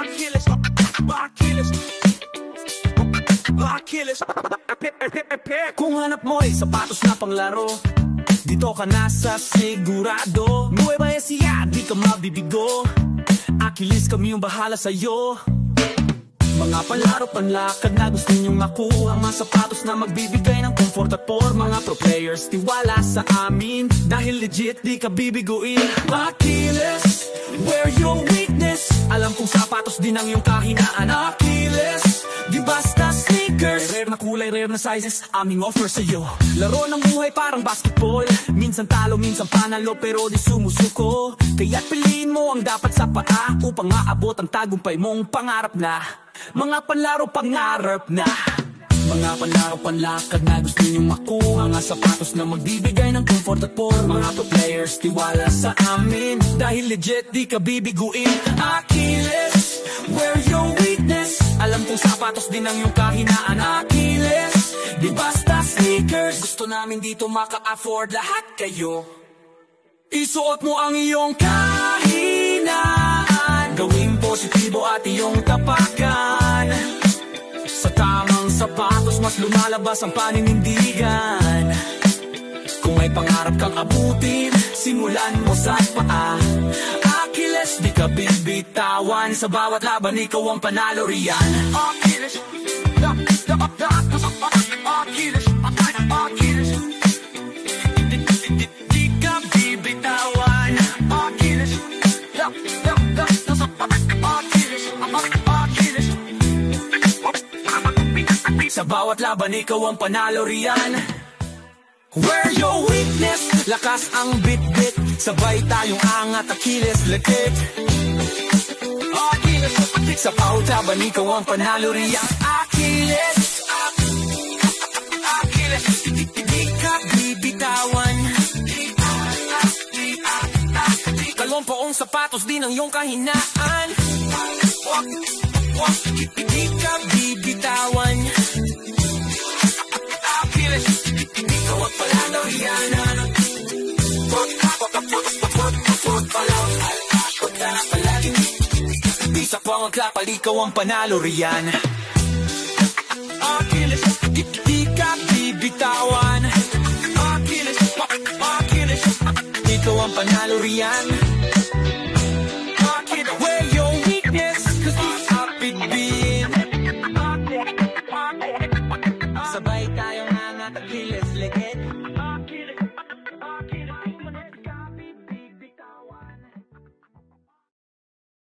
Achilles. Achilles. Kung hanap mo ay sapatos na panglaro, dito ka na sa sigurado. Nueva Ecija, di ka mabibigo. Achilles, kami yung bahala sa'yo. Mga panlaro, panlakad na gusto ninyong makuha, mga sapatos na magbibigay ng comfort at for mga pro players. Tiwala sa amin, dahil legit di ka bibiguin. Achilles, wear your weakness. Alam kong sapatos din ang iyong kahinaan. Achilles, di basta sneakers. Rare na kulay, rare na sizes, aming offer sa'yo. Laro ng buhay parang basketball, minsan talo, minsan panalo, pero di sumusuko. Kaya't piliin mo ang dapat sa paa, upang maabot ang tagumpay mong pangarap na. Mga panlaro, pangarap na. Mga panlaro, panlakad na gusto ninyong makuha, mga sapatos na magbibigay ng comfort at for mga pro players. Tiwala sa amin, dahil legit di ka bibiguin. Achilles, wear your weakness. Alam kong sapatos din ang iyong kahinaan. Achilles, di basta sneakers. Gusto namin dito maka-afford lahat kayo. Isuot mo ang iyong kahinaan, gawing positibo at iyong tapakan. Sa tamang sapatos, mas lumalabas ang paninindigan. Kung may pangarap kang abutin, simulan mo sa paa. Achilles, di ka bibitawan. Sa bawat laban, ikaw ang panalo riyan. Achilles, Achilles, Achilles. Di ka bibitawan. Achilles, Achilles. Sa bawat laban, ikaw ang panalo riyan. Wear your weakness, lakas ang bit-bit, sabay tayong angat, Achilles, lekit. Achilles, sa bawat laban, ikaw ang panalo riyan. Achilles, Achilles, di ka bibitawan. Kalumpoong sapatos din ang iyong kahinaan. Di ka bibitawan. Achilles, ikaw ang panalo riyan. Di sa pangaklapal, ikaw ang panalo riyan. Achilles, di ka bibitawan. Achilles, Achilles, ikaw ang panalo riyan.